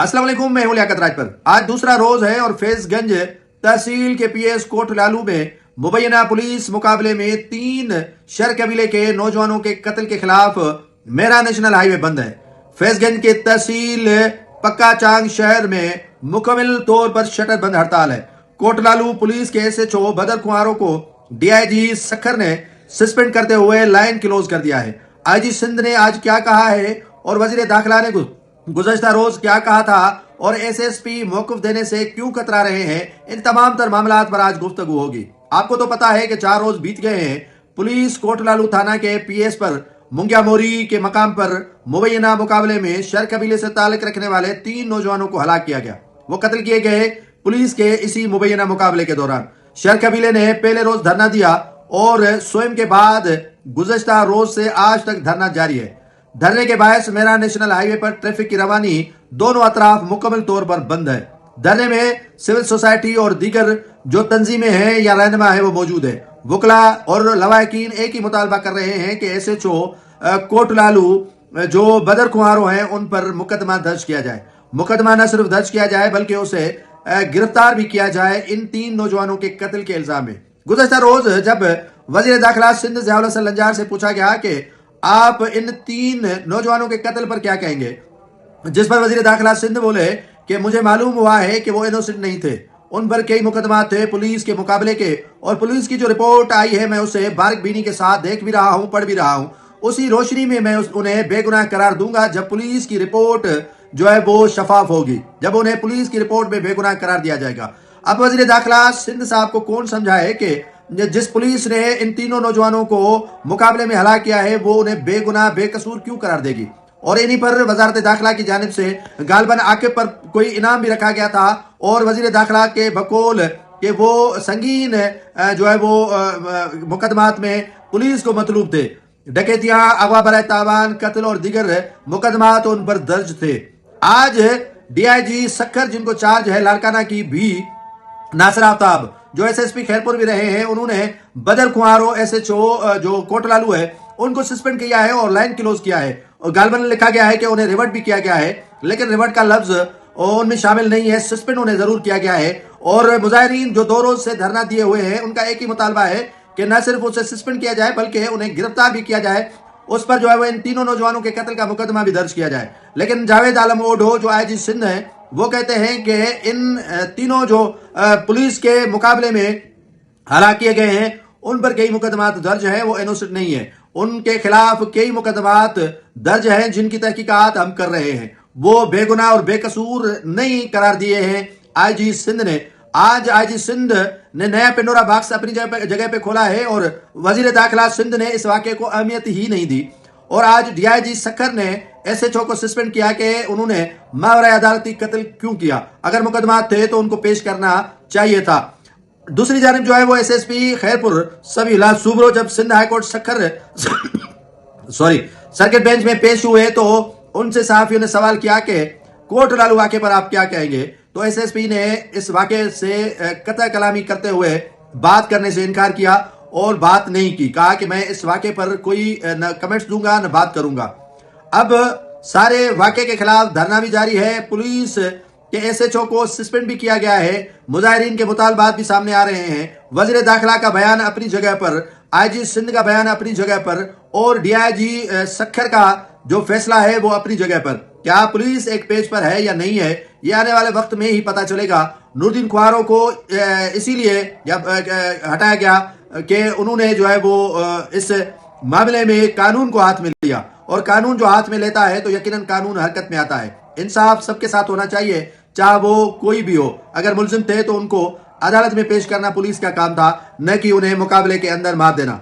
अस्सलाम वालेकुम, मैं हूं लियाकत राजपर। आज दूसरा रोज है और फैजगंज तहसील के पीएस कोट लालू में मुबैना पुलिस मुकाबले में 3 शर कबीले के नौजवानों के कत्ल के खिलाफ मेरा नेशनल हाईवे बंद है। फैजगंज के तहसील पक्का चांग शहर में मुकम्मल तौर पर शटर बंद हड़ताल है। कोट लालू पुलिस के एसएचओ बदर कुंवारों को डीआईजी सखर ने सस्पेंड करते हुए लाइन क्लोज कर दिया है। आईजी सिंध ने आज क्या कहा है और वजीर दाखिला ने गुज़श्ता रोज क्या कहा था और एसएसपी मौक़िफ़ देने से क्यों कतरा रहे हैं, इन तमाम तर मामलात पर आज गुफ्तगू होगी। आपको तो पता है कि 4 रोज बीत गए हैं। पुलिस कोट लालू थाना के पीएस पर मुंगिया मोरी के मकाम पर मुबैना मुकाबले में शर कबीले से ताल्लुक रखने वाले 3 नौजवानों को हलाक किया गया। वो कत्ल किए गए पुलिस के इसी मुबैना मुकाबले के दौरान। शर कबीले ने पहले रोज धरना दिया और स्वयं के बाद गुज़श्ता रोज से आज तक धरना जारी है। धरने के बायस मेरा नेशनल हाईवे पर ट्रैफिक की रवानी दोनों अतराफ मुकम्मल तौर पर बंद है। धरने में सिविल सोसाइटी और दीगर जो तंजीमें हैं या रहनुमा है वो मौजूद है। वकला और लवाकिन एक ही मुतालबा कर रहे हैं कि एसएचओ कोट लालू जो बदर कुंवारों हैं उन पर मुकदमा दर्ज किया जाए। मुकदमा न सिर्फ दर्ज किया जाए बल्कि उसे गिरफ्तार भी किया जाए इन 3 नौजवानों के कत्ल के इल्जाम में। गुज़श्ता रोज जब वजीर दाखिला सिंध ज़ियाउल हसन लंजार से पूछा गया कि आप इन 3 नौजवानों के कत्ल पर क्या कहेंगे, जिस पर वजीर दाखिला सिंध बोले कि मुझे मालूम हुआ है कि वो इनोसेंट नहीं थे, उन पर कई मुकदमा थे पुलिस के मुकाबले के, और पुलिस की जो रिपोर्ट आई है मैं उसे बारीकबीनी के साथ देख भी रहा हूं, पढ़ भी रहा हूं। उसी रोशनी में मैं उन्हें बेगुनाह करार दूंगा जब पुलिस की रिपोर्ट जो है वो शफाफ होगी, जब उन्हें पुलिस की रिपोर्ट में बेगुनाह करार दिया जाएगा। अब वजीर दाखिला सिंध साहब को कौन समझाए कि जिस पुलिस ने इन 3 नौजवानों को मुकाबले में हलाक किया है वो उन्हें बेगुनाह बेकसूर क्यों करार देगी। और इन्हीं पर वजारत दाखिला की जानिब से गालबन आकिब पर कोई इनाम भी रखा गया था और वजीर दाखिला के बकौल कि वो संगीन जो है वो मुकदमात में पुलिस को मतलूब थे। डकैतियां, अगवा बराए तावान, कत्ल और दीगर मुकदमात उन पर दर्ज थे। आज डीआईजी सखर जिनको चार्ज है लाड़काना की भी नासिर आफ्ताब जो एसएसपी खैरपुर भी रहे हैं, उन्होंने बदर कुंवारों एसएचओ जो कोट लालू है उनको सस्पेंड किया है और लाइन क्लोज किया है। और गालबन में लिखा गया है कि उन्हें रिवर्ट भी किया गया है, लेकिन रिवर्ट का लफ्ज उनमें शामिल नहीं है, सस्पेंड उन्हें जरूर किया गया है। और मुजाहिरीन जो 2 रोज से धरना दिए हुए हैं उनका एक ही मुतालबा है कि न सिर्फ उसे सस्पेंड किया जाए बल्कि उन्हें गिरफ्तार भी किया जाए, उस पर जो है वो इन 3 नौजवानों के कत्ल का मुकदमा भी दर्ज किया जाए। लेकिन जावेद आलम ओढो जो आईजी सिंध है वो कहते हैं कि इन 3 जो पुलिस के मुकाबले में हलाक किए गए हैं उन पर कई मुकदमात दर्ज हैं, वो इनोसेंट नहीं है। उनके खिलाफ कई मुकदमात दर्ज हैं जिनकी तहकीकात हम कर रहे हैं, वो बेगुनाह और बेकसूर नहीं करार दिए हैं आईजी सिंध ने। आज आईजी सिंध ने नया पेंडोरा बॉक्स अपनी जगह पे खोला है और वजीर दाखिला सिंध ने इस वाक़े को अहमियत ही नहीं दी। और आज डीआईजी सखर ने एसएचओ को सस्पेंड किया कि उन्होंने मावराए अदालती कत्ल क्यों किया, अगर मुकदमा थे तो उनको पेश करना चाहिए था। दूसरी जानिब जो है वो एसएसपी खैरपुर सबीला सुब्रो जब Sindh high court Sukkur circuit bench में पेश हुए तो उनसे सहाफियों ने सवाल किया कि कोट लालू वाक़े पर आप क्या कहेंगे। तो एसएसपी ने इस वाक़े से कतई कलामी करते हुए बात करने से इनकार किया और बात नहीं की, कहा कि मैं इस वाक़े पर कोई न कमेंट्स दूंगा न बात करूंगा। अब सारे वाक़े के खिलाफ धरना भी जारी है, पुलिस के एसएचओ को सस्पेंड भी किया गया है, मुजाहिरीन के मुतालबात भी सामने आ रहे हैं। वजीर दाखिला का बयान अपनी जगह पर, आईजी सिंध का बयान अपनी जगह पर और डीआईजी सखर का जो फैसला है वो अपनी जगह पर। क्या पुलिस एक पेज पर है या नहीं है ये आने वाले वक्त में ही पता चलेगा। नूरुद्दीन कुंवारों को इसीलिए हटाया गया कि उन्होंने जो है वो इस मामले में कानून को हाथ में लिया, और कानून जो हाथ में लेता है तो यकीनन कानून हरकत में आता है। इंसाफ सबके साथ होना चाहिए, चाहे वो कोई भी हो। अगर मुलजिम थे तो उनको अदालत में पेश करना पुलिस का काम था, न कि उन्हें मुकाबले के अंदर मार देना।